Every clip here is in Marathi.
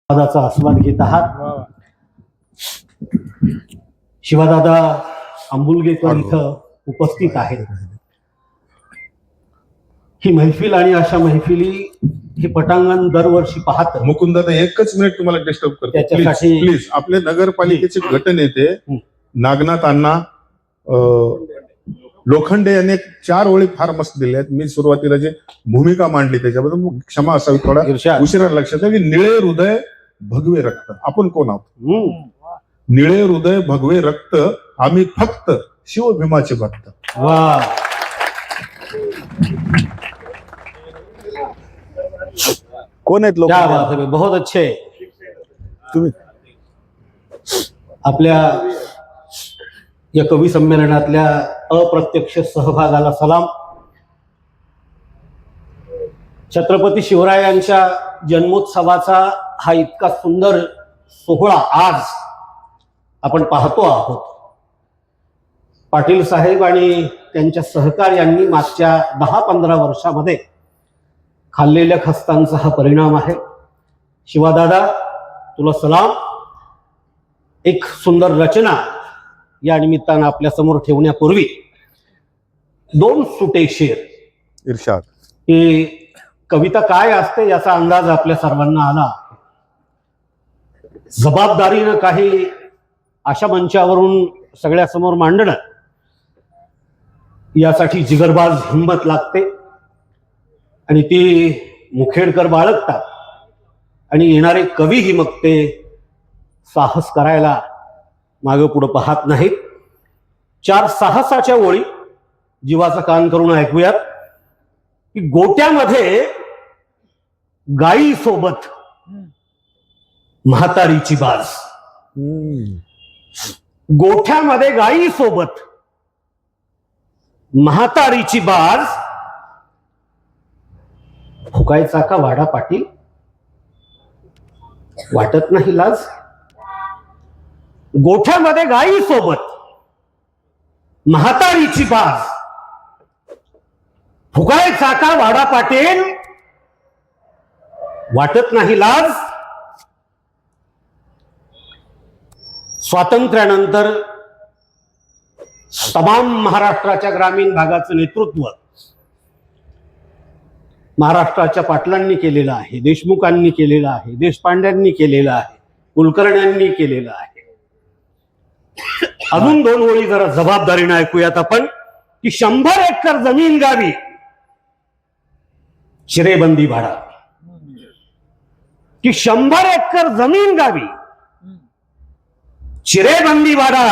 पदाचा आस्वाद घेत आहात. शिवादादा आंबुलगेकर इथं उपस्थित आहेत. ही मैफिल आणि अशा मैफिली हे पटांगण दरवर्षी पाहत. मुकुंदादा एकच मिनिट तुम्हाला डिस्टर्ब करतो त्याच्यासाठी प्लीज. आपले नगरपालिकेचे गटनेते नागनाथ अण्णा लोखंडे यांनी 4 ओळी फार मस्त दिल्या आहेत. मी सुरुवातीला जी भूमिका मांडली त्याच्याबद्दल क्षमा असावी, थोडा उशिरा लक्षात आहे. निळे हृदय भगवे रक्त. आपण कोण आहोत? निळे हृदय भगवे रक्त. आम्ही फक्त शिवभीमाचे भक्त. वा, कोण आहेत लोक? क्या बात है, बहुत अच्छे. तुम्ही आपल्या या कवी संमेलनातल्या अप्रत्यक्ष सहभागाला सलाम. छत्रपती शिवरायांच्या जन्मोत्सवाचा हा इतका सुंदर सोहळा आज आपण पाहतो आहोत. पाटील साहेब आणि त्यांच्या सहकार्यांनी मागच्या 10-15 वर्षामध्ये खाल्लेल्या खस्तांचा हा परिणाम आहे. शिवादादा, तुला सलाम. एक सुंदर रचना या निमित्तानं आपल्या समोर ठेवण्यापूर्वी 2 सुटे शेर. इर्शाद. की कविता काय असते याचा अंदाज आपल्या सर्वांना आला. जबाबदारीनं काही अशा मंचावरून सगळ्यासमोर मांडणं यासाठी जिगरबाज हिंमत लागते आणि ती मुखेडकर बाळगतात आणि येणारे कवीही मग ते साहस करायला मागे पुढे पाहत नाहीत. 4 साहसाच्या ओळी जीवाचा कान करून ऐकूयात. की गोट्यामध्ये गायी सोबत म्हातारीची बाज. गोठ्यामध्ये गायी सोबत म्हातारीची बाज. फुकायचा का वाडा पाटील? वाटत नाही लाज? गोठ्यामध्ये गायी सोबत म्हातारीची बाज. फुकायचा का वाडा पाटील? वाटत नाही लाज? स्वातंत्र्यानंतर तमाम महाराष्ट्राच्या ग्रामीण भागाचं नेतृत्व महाराष्ट्राच्या पाटलांनी केलेलं आहे, देशमुखांनी केलेलं आहे, देशपांड्यांनी केलेलं आहे, कुलकर्ण्यांनी केलेलं आहे. अजून 2 ओळी जरा जबाबदारीने ऐकूयात आपण. की 100 एकर जमीन गावी चिरेबंदी भाडा. की 100 एकर जमीन गावी चिरेबंदी भाडा.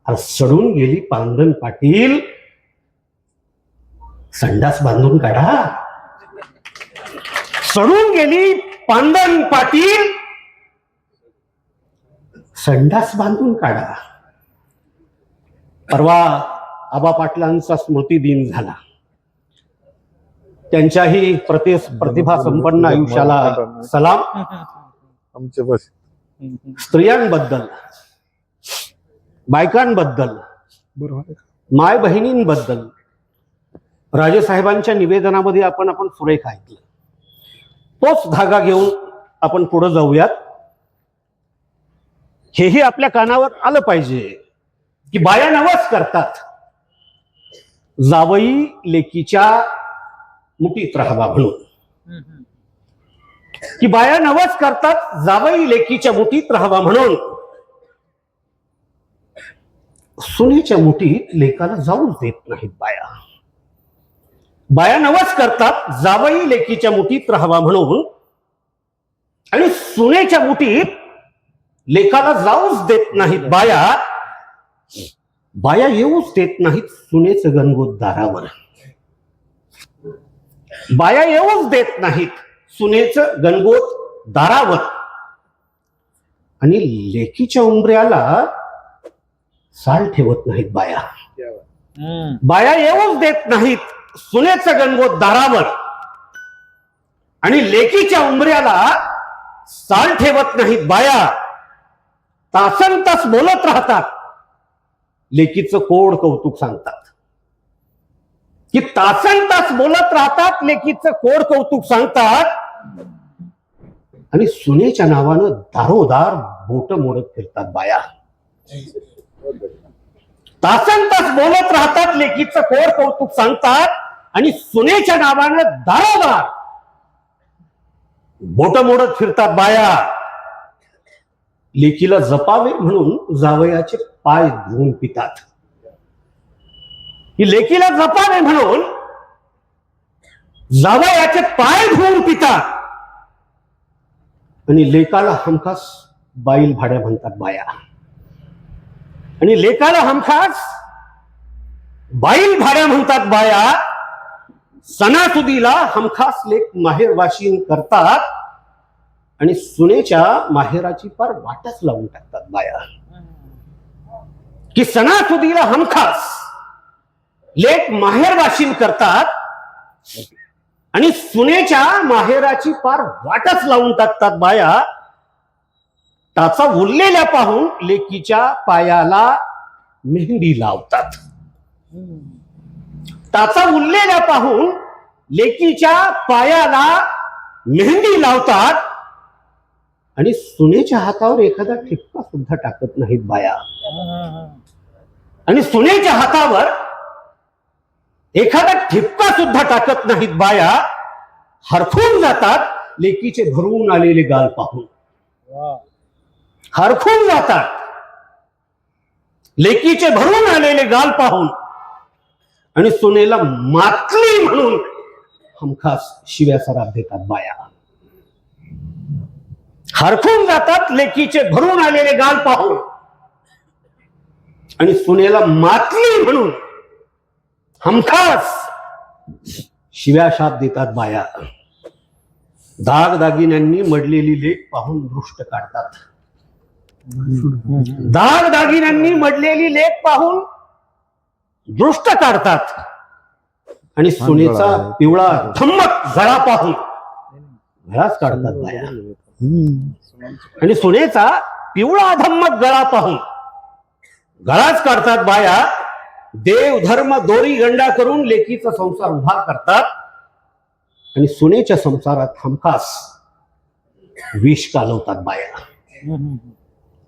अरे सडून गेली पांगण पाटील, संडास बांधून काढा. सडून गेली पांगण पाटील, संडास बांधून काढा. परवा आबा पाटलांचा स्मृती दिन झाला. त्यांच्याही प्रतिभा संपन्न आयुष्याला सलाम. आमचे बस स्त्रियांबद्दल, बायकांबद्दल, माय बहिणींबद्दल राजेसाहेबांच्या निवेदनामध्ये आपण सुरेख ऐकलं. तोच धागा घेऊन आपण पुढे जाऊयात. हेही आपल्या कानावर आलं पाहिजे की बाया नवस करतात, जावई लेकीच्या मुठीत राहावा म्हणून. की बाया नवस करतात, जावई लेकीच्या मुठीत राहावा म्हणून. सुनेच्या मुठीत लेकाला जाऊच देत नाहीत बाया. बाया नवस करतात, जावई लेकीच्या मुठीत राहावा म्हणून, आणि सुनेच्या मुठीत लेकाला जाऊच देत नाहीत बाया. बाया येऊच देत नाहीत सुनेचं गणगोत दारावर. बाया येऊच देत नाहीत सुनेचं गणगोत दारावर. आणि लेकीच्या उंबऱ्याला साल ठेवत नाहीत बाया. बाया येऊच देत नाहीत सुनेचं गणगोत दारावर आणि लेकीच्या उंबऱ्याला साल ठेवत नाहीत बाया. तासन तास बोलत राहतात, लेकीचं कोड कौतुक सांगतात. की तासन तास बोलत राहतात, लेकीचं कोड कौतुक सांगतात. आणि सुनेच्या नावानं दारोदार बोट मोडत फिरतात बाया. तासन तास बोलत राहतात, लेकीचं कोर कौतुक सांगतात आणि सुनेच्या नावानं दारोदार बोट मोडत फिरतात बाया. लेकीला जपावे म्हणून जावयाचे पाय धुवून पितात. ही लेकीला जपावे म्हणून जावयाचे पाय धुवून पितात आणि लेकाला हमखास बाईल भाड्या म्हणतात बाया. आणि लेकाला हमखास बाईल भाड्या म्हणतात बाया. सणासुदीला हमखास लेक माहेरवाशीन करतात आणि सुनेच्या माहेराची पार वाटच लावून टाकतात बाया. की सणासुदीला हमखास लेक माहेरवाशीन करतात आणि सुनेच्या माहेराची पार वाटच लावून टाकतात बाया. टाचा उरलेल्या पाहून लेकीच्या पायाला मेहंदी लावतात. टाचा उरलेल्या पाहून लेकीच्या पायाला मेहंदी लावतात आणि सुनेच्या हातावर एखादा ठिपका सुद्धा टाकत नाहीत बाया. आणि सुनेच्या हातावर एखादा ठिपका सुद्धा टाकत नाहीत बाया. हरखून जातात लेकीचे भरवून आलेले गाल पाहून. हरखून जातात लेकीचे भरून आलेले गाल पाहून आणि सुनेला मातली म्हणून हमखास शिव्या सराप देतात बाया. हरखून जातात लेकीचे भरून आलेले गाल पाहून आणि सुनेला मातली म्हणून हमखास शिव्या शाप देतात बाया. दागदागिन्यांनी मडलेली लेक पाहून दृष्ट काढतात. दागदागिन्यांनी मडलेली लेक पाहून दृष्ट काढतात आणि सुनेचा पिवळा धम्मक गळा पाहून गळाच काढतात बाया. आणि सुनेचा पिवळा धम्मक गळा पाहून गळाच काढतात बाया. देव धर्म दोरी गंडा करून लेकीचा संसार उभा करतात आणि सुनेच्या संसारात हमखास विष कालवतात बाया.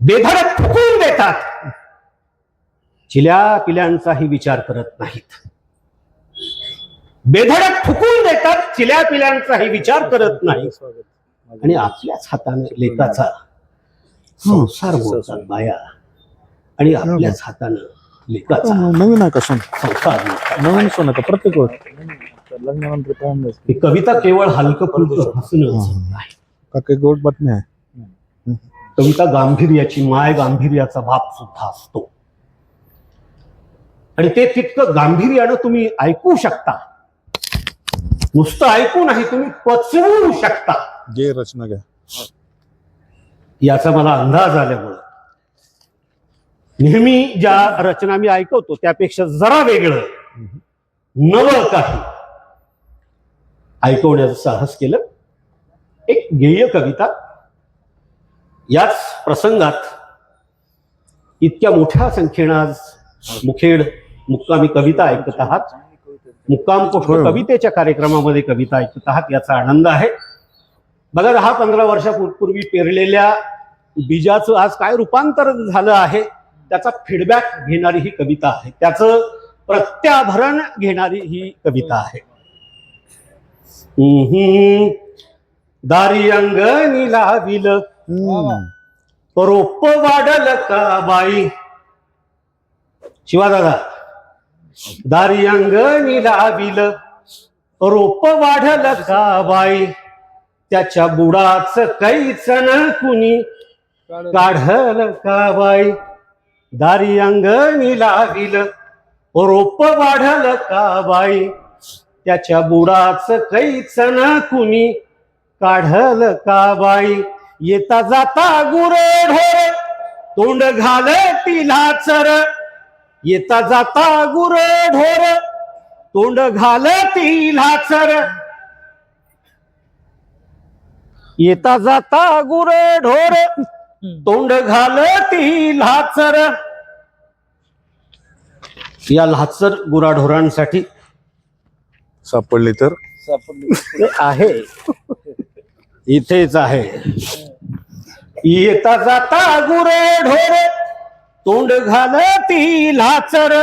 बेधडक फुकून देतात. चिल्या पिल्यांचाही विचार करत नाहीत. बेधडक फुकून देतात. चिल्या पिल्यांचाही विचार करत नाहीत आणि आपल्याच हाताने लेकाचा संसार मोडतात बाया. आणि आपल्याच हाताने लेकाचा नवीन आहे का सोन? संसार मोडतात. नवीन सोन का प्रत्येक लग्नानंतर ही कविता केवळ हलकं फुलकं हसणंच नाही. का काही गोड बातमी आहे? कविता गांभीर्याची, माय गांभीर्याचा बाप सुद्धा असतो आणि ते तितकं गांभीर्यानं तुम्ही ऐकू शकता. नुसतं ऐकू नाही, तुम्ही पचवू शकता. जे रचना घ्या याचा मला अंदाज आल्यामुळं नेहमी ज्या रचना मी ऐकवतो त्यापेक्षा जरा वेगळं नवं काही ऐकवण्याचं साहस केलं. एक गेय कविता. याच प्रसंगात इतक्या मोठ्या संख्येनं आज मुखेड मुक्कामी कविता ऐकत आहात. मुक्काम पोस्ट कवितेच्या कार्यक्रमामध्ये कविता ऐकत आहात याचा आनंद आहे. बघा 10-15 वर्षापूर्वी पेरलेल्या बीजाचं आज काय रूपांतर झालं आहे त्याचा फीडबॅक घेणारी ही कविता आहे. त्याचं प्रत्याभरण घेणारी ही कविता आहे. दारी अंगणी लाविल रोप वाढल का बाई. शिवादादा. दारी अंगणी लाविल रोप वाढल का बाई. त्याच्या बुडाच काहीच न कुणी काढल का बाई. दारी अंगणी लाविल रोप वाढल का बाई. त्याच्या बुडाच काहीच न कुणी काढल का बाई. येता जाता गुरेढोर तोंड घालती लाचर. येता जाता गुरेढोर तोंड घालती लाचर. येता जाता गुरेढोर तोंड घालती लाचर. या लाचर गुराढोरांसाठी सापडली तर आहे इथेच आहे. येता जाता गुरे ढोर तोंड घालती लाचर,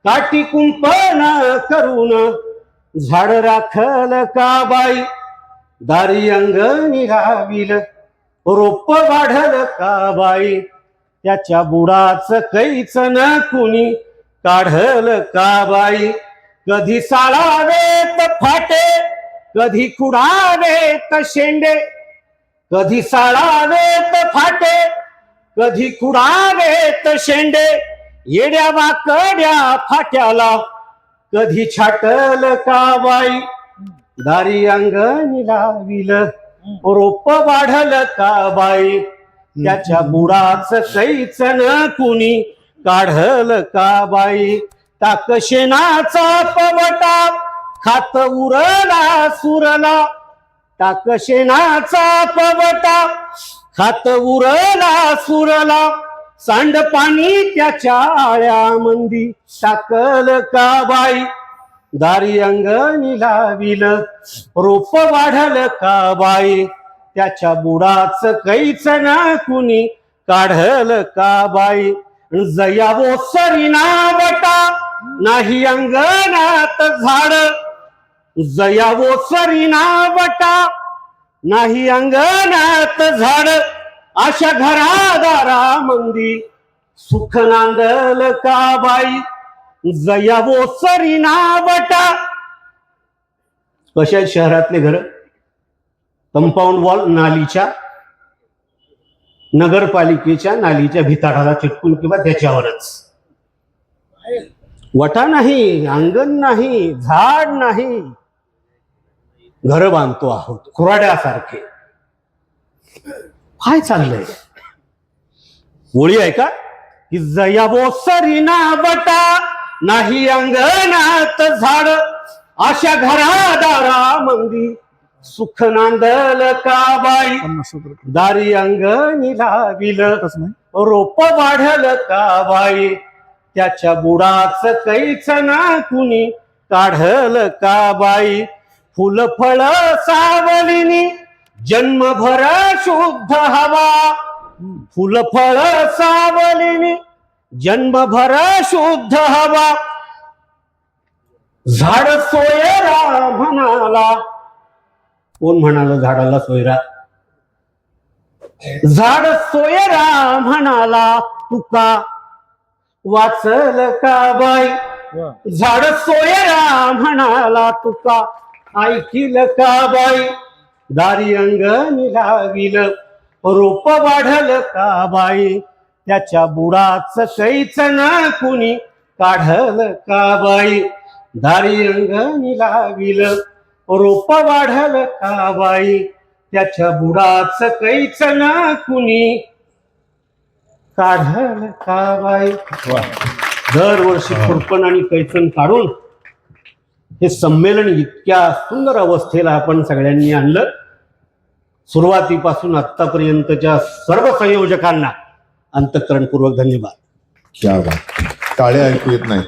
काठी कुंपण करून झाड राखल का बाई, दारी अंगणी राविल रोप वाढल का बाई, त्याच्या बुडाच कैच न कुणी काढल का बाई. कधी साळावेत फाटे, कधी खुडावेत शेंडे, कधी साळावेत फाटे, कधी खुडावेत शेंडे, येड्या वाकड्या फाट्याला कधी छाटल का बाई, दारी अंगणी लाविल रोप वाढल का बाई, त्याच्या बुडाच कैच न कुणी काढल का बाई. टाक शेणाचा पवटा खात उरला सुरला, टाक शेणाचा पवटा खात उरला सुरला, सांडपाणी त्याच्या आळ्यामंदी टाकल का बाई, दारी अंगणी लाविल रोप वाढल का बाई, त्याच्या बुडाच कैच न कुणी काढल का बाई. जया ओसरी नावटा नाही अंगणात झाड, जया ओसरी नावटा नाही अंगणात झाड, अशा घरादारामंदी सुख नांदल का बाई, जया ओसरी नावटा. कशा आहेत शहरातले घर? कंपाऊंड वॉल नालीच्या, नगरपालिकेच्या नालीच्या भिताडाला चिटकून किंवा त्याच्यावरच. वटा नाही, अंगण नाही, झाड नाही, घर बांधतो आहोत खुराड्यासारखे. काय चाललंय? ओळी आहे का की जया ओसरी नावटा नाही अंगणात झाड, अशा घरादारामंदी सुख नांदल का बाई, दारी अंगणी लाविल रोप वाढल का बाई, त्याच्या बुडाच कैच ना कुणी काढल का बाई. फुल फळ सावलीनी जन्मभर शुद्ध हवा, फुल फळ सावलीनी जन्मभर शुद्ध हवा, झाड सोयरा म्हणाला. कोण म्हणाल झाडाला सोयरा? झाड सोयरा म्हणाला तुका वाचल का बाई, झाड सोयरा म्हणाला तुका ऐकील का बाई, दारी अंगणी लाविल रोप वाढल का बाई, त्याच्या बुडाच कैच न कुणी काढल का बाई, दारी अंगणी लाविल रोप वाढल का बाई, त्याच्या बुडाच कैच न कुणी काढल का बाई. दरवर्षी खुरपण आणि कैचन काढून हे संमेलन इतक्या सुंदर अवस्थेला आपण सगळ्यांनी आणलं. सुरुवातीपासून आतापर्यंतच्या सर्व संयोजकांना अंतःकरणपूर्वक धन्यवाद. क्या बात. टाळ्या ऐकू येत नाही.